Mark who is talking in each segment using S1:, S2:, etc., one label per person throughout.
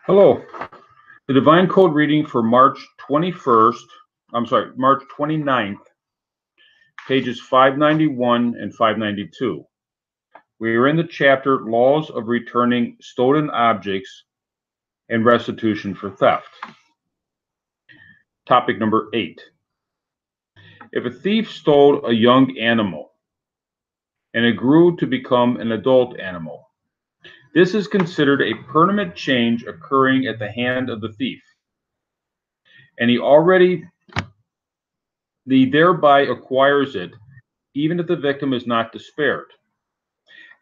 S1: Hello. The Divine Code reading for March 29th, pages 591 and 592. We are in the chapter Laws of Returning Stolen Objects and Restitution for Theft. Topic number 8. If a thief stole a young animal and it grew to become an adult animal, this is considered a permanent change occurring at the hand of the thief, and he thereby acquires it, even if the victim is not despaired,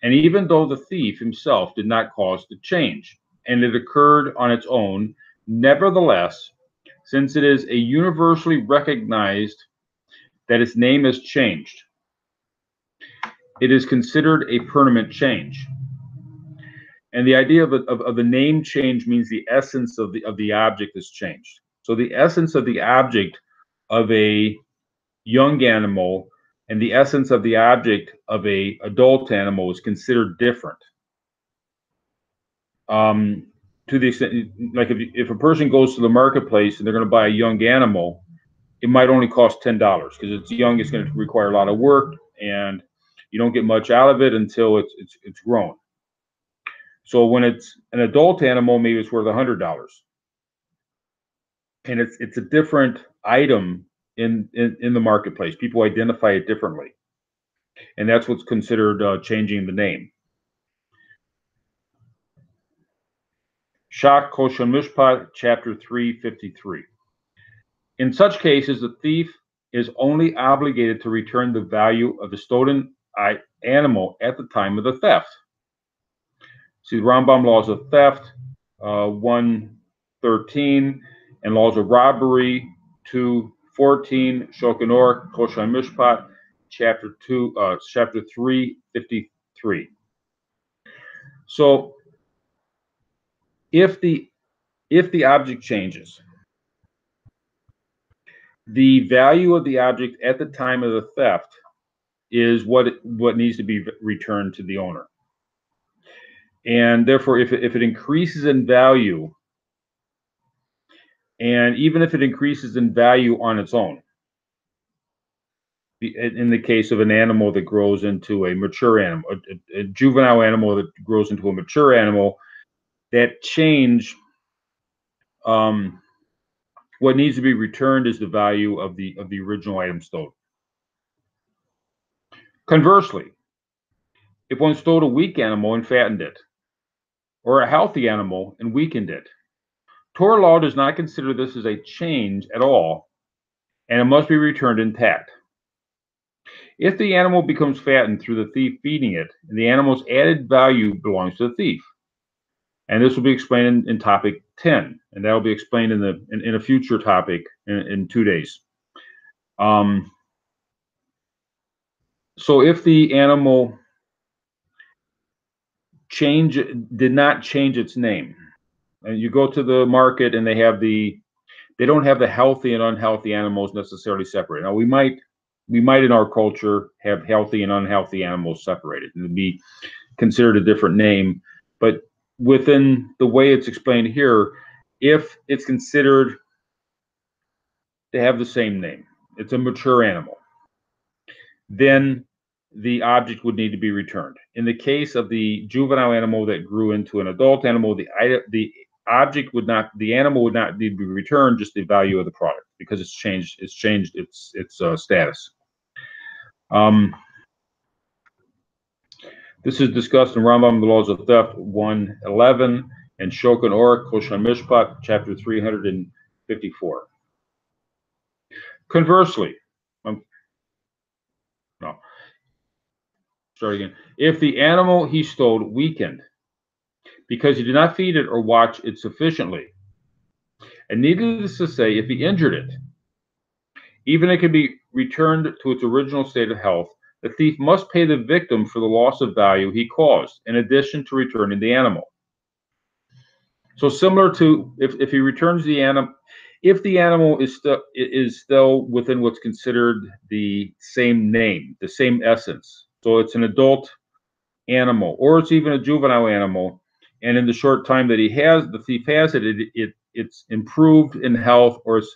S1: and even though the thief himself did not cause the change, and it occurred on its own, nevertheless, since it is a universally recognized that its name has changed, it is considered a permanent change. And the idea of the name change means the essence of the object is changed. So the essence of the object of a young animal and the essence of the object of a adult animal is considered different. To the extent, like if a person goes to the marketplace and they're going to buy a young animal, it might only cost $10 because it's young. It's going to require a lot of work, and you don't get much out of it until it's grown. So when it's an adult animal, maybe it's worth $100, and it's a different item in the marketplace. People identify it differently, and that's what's considered changing the name. Shak Koshan Mishpat, chapter 353. In such cases, the thief is only obligated to return the value of the stolen animal at the time of the theft. See the Rambam Laws of Theft, 1:13, and Laws of Robbery, 2:14, Shulchan Aruch, Koshan Mishpat, chapter 353. So if the object changes, the value of the object at the time of the theft is what needs to be returned to the owner. And therefore, if it increases in value, and even if it increases in value on its own, in the case of an animal that grows into a mature animal, a juvenile animal that grows into a mature animal, that change, what needs to be returned is the value of the original item stolen. Conversely, if one stole a weak animal and fattened it, or a healthy animal and weakened it, Torah law does not consider this as a change at all, and it must be returned intact. If the animal becomes fattened through the thief feeding it, the animal's added value belongs to the thief. And this will be explained in topic 10, and that will be explained in a future topic in 2 days. So if the animal did not change its name, and you go to the market and they don't have the healthy and unhealthy animals necessarily separated. Now we might in our culture have healthy and unhealthy animals separated, and it'd be considered a different name. But within the way it's explained here, if it's considered to have the same name, it's a mature animal, then the object would need to be returned. In the case of the juvenile animal that grew into an adult animal, the animal would not need to be returned, just the value of the product, because it's changed its status. This is discussed in Rambam, the Laws of Theft, 1:11, and Shulchan Aruch, Koshan Mishpat, chapter 354. Conversely, if the animal he stole weakened because he did not feed it or watch it sufficiently, and needless to say, if he injured it, even it can be returned to its original state of health, the thief must pay the victim for the loss of value he caused, in addition to returning the animal. So similar to if he returns the animal, if the animal is still within what's considered the same name, the same essence, so it's an adult animal, or it's even a juvenile animal, and in the short time that the thief has it, it's improved in health or it's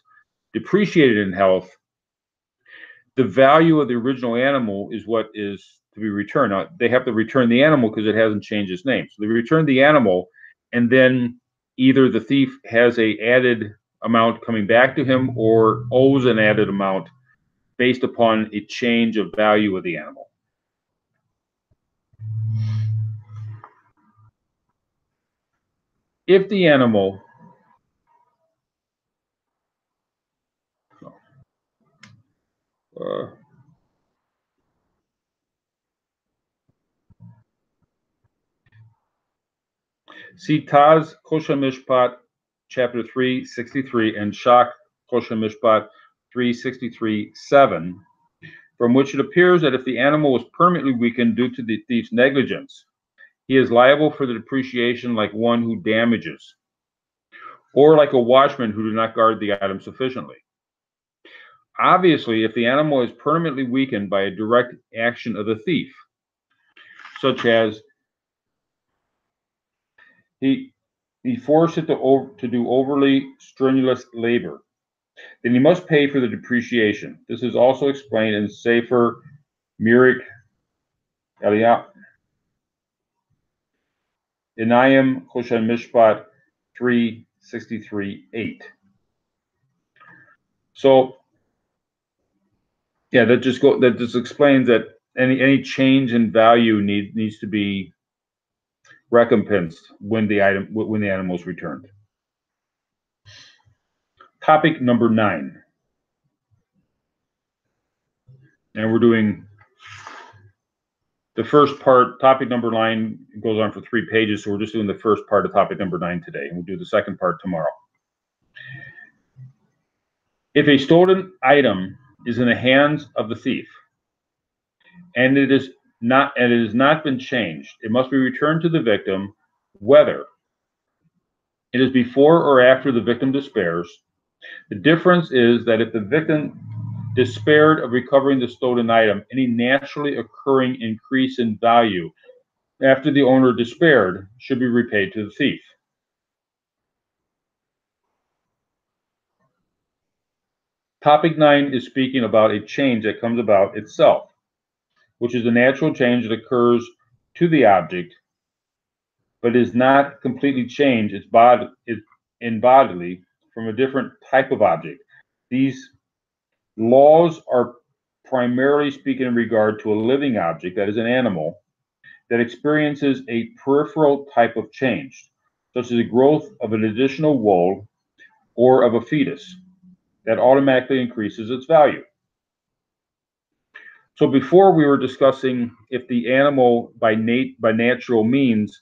S1: depreciated in health, the value of the original animal is what is to be returned. Now, they have to return the animal because it hasn't changed its name. So they return the animal, and then either the thief has a added amount coming back to him or owes an added amount based upon a change of value of the animal. If the animal see Taz Kosher Mishpat, chapter 363, and Shak Kosher Mishpat 363:7, from which it appears that if the animal was permanently weakened due to the thief's negligence, he is liable for the depreciation like one who damages, or like a watchman who did not guard the item sufficiently. Obviously, if the animal is permanently weakened by a direct action of the thief, such as he forced it to do overly strenuous labor, then he must pay for the depreciation. This is also explained in Sefer Mirik Eliyah, Inayim Kosher Mishpat 363:8. So, yeah, that just explains that any change in value needs to be recompensed when the animal is returned. Topic number 9, and we're doing the first part. Topic number 9 goes on for 3 pages, so we're just doing the first part of topic number 9 today, and we'll do the second part tomorrow. If a stolen item is in the hands of the thief, and it has not been changed, it must be returned to the victim, whether it is before or after the victim despairs. The difference is that if the victim despaired of recovering the stolen item, any naturally occurring increase in value after the owner despaired should be repaid to the thief. Topic 9 is speaking about a change that comes about itself, which is a natural change that occurs to the object, but is not completely changed bodily from a different type of object. These laws are primarily speaking in regard to a living object, that is an animal, that experiences a peripheral type of change, such as the growth of an additional wool or of a fetus, that automatically increases its value. So before we were discussing if the animal by natural means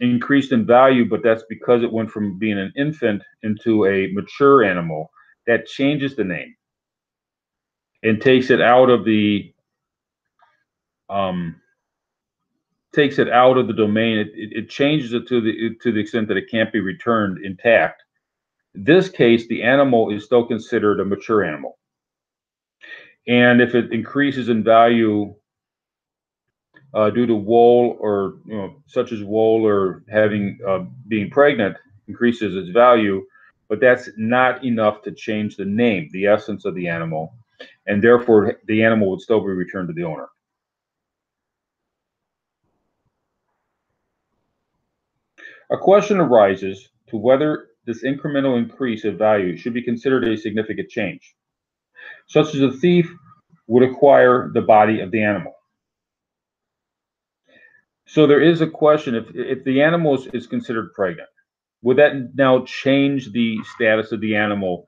S1: increased in value, but that's because it went from being an infant into a mature animal, that changes the name and takes it out of the domain. It changes it to the extent that it can't be returned intact. In this case, the animal is still considered a mature animal, and if it increases in value due to wool, or such as wool, or having being pregnant, increases its value, but that's not enough to change the name, the essence of the animal, and therefore the animal would still be returned to the owner. A question arises to whether this incremental increase of value should be considered a significant change, such as a thief would acquire the body of the animal. So there is a question, if the animal is considered pregnant, would that now change the status of the animal,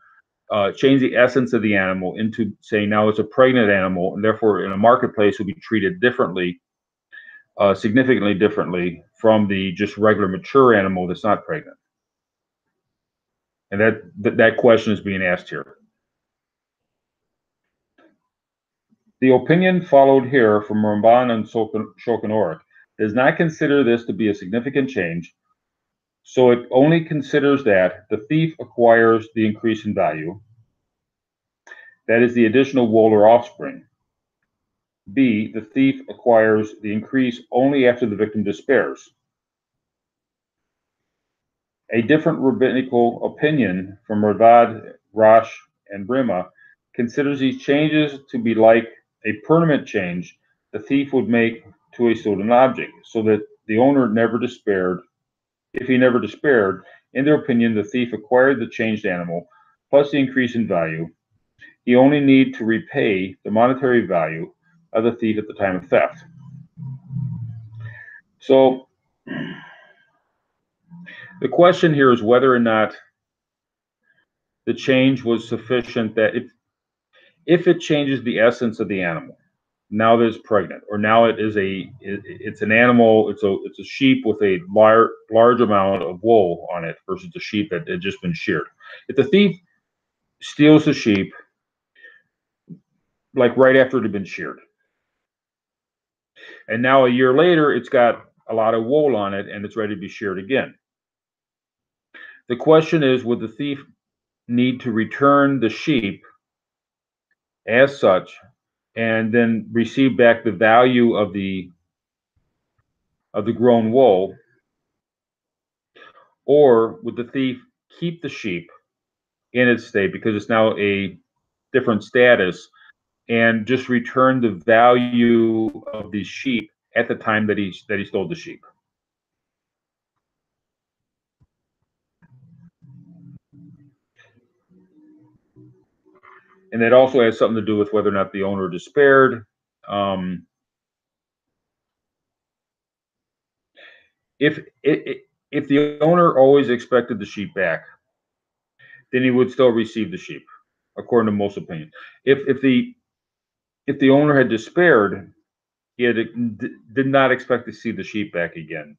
S1: change the essence of the animal into saying now it's a pregnant animal, and therefore in a marketplace will be treated differently, significantly differently from the just regular mature animal that's not pregnant? And that question is being asked here. The opinion followed here from Ramban and Shulchan Aruch does not consider this to be a significant change, so it only considers that the thief acquires the increase in value, that is the additional wool or offspring. B, the thief acquires the increase only after the victim despairs. A different rabbinical opinion from Ravad, Rosh, and Brima considers these changes to be like a permanent change the thief would make to a stolen object, so that the owner never despaired. If he never despaired, in their opinion, the thief acquired the changed animal plus the increase in value. He only need to repay the monetary value of the thief at the time of theft. So the question here is whether or not the change was sufficient, that if it changes the essence of the animal, now that it's pregnant, or now it's an animal, it's a sheep with a large amount of wool on it versus a sheep that had just been sheared. If the thief steals the sheep like right after it had been sheared, and now a year later it's got a lot of wool on it and it's ready to be sheared again, the question is, would the thief need to return the sheep as such and then receive back the value of the grown wool, or would the thief keep the sheep in its state because it's now a different status and just return the value of the sheep at the time that he stole the sheep? And that also has something to do with whether or not the owner despaired. If the owner always expected the sheep back, then he would still receive the sheep, according to most opinions. If the owner had despaired, he did not expect to see the sheep back again,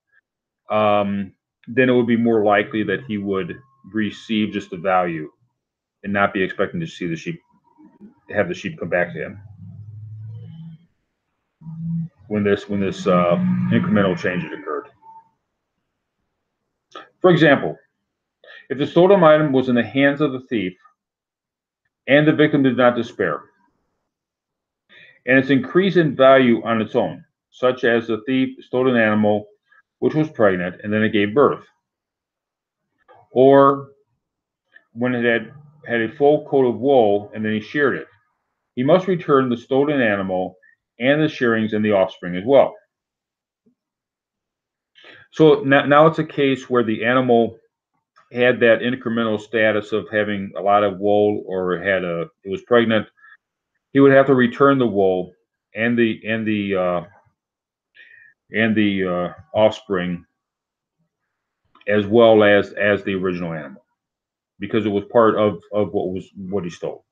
S1: then it would be more likely that he would receive just the value and not be expecting to see the sheep, have the sheep come back to him when this incremental change had occurred. For example, if the stolen item was in the hands of the thief and the victim did not despair, and its increase in value on its own, such as the thief stole an animal which was pregnant and then it gave birth, or when it had a full coat of wool and then he sheared it, he must return the stolen animal and the shearings and the offspring as well. So now it's a case where the animal had that incremental status of having a lot of wool, or it was pregnant. He would have to return the wool and the offspring, as well as the original animal, because it was part of what he stole.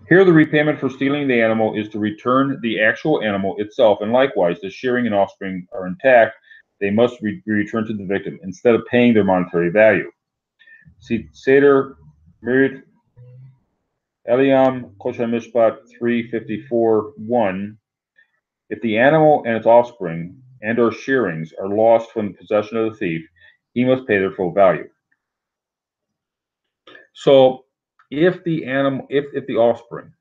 S1: Here, the repayment for stealing the animal is to return the actual animal itself, and likewise, the shearing and offspring are intact. They must be returned to the victim instead of paying their monetary value. See Seder Mirit Eliam Kosher Mishpat 354:1. If the animal and its offspring and/or shearings are lost from the possession of the thief, he must pay their full value. So, if the offspring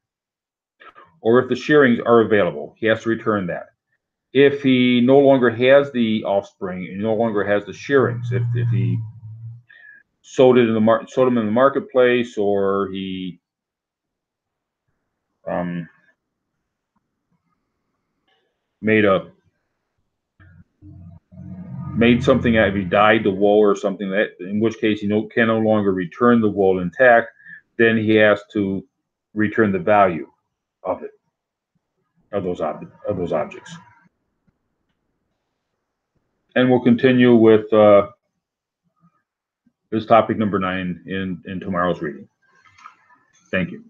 S1: or if the shearings are available, he has to return that. If he no longer has the offspring and no longer has the shearings, if he sold them in the marketplace, or he made something out of, he dyed the wool or something, that in which case he can no longer return the wool intact, then he has to return the value of it, of those objects. And we'll continue with this topic number 9 in tomorrow's reading. Thank you.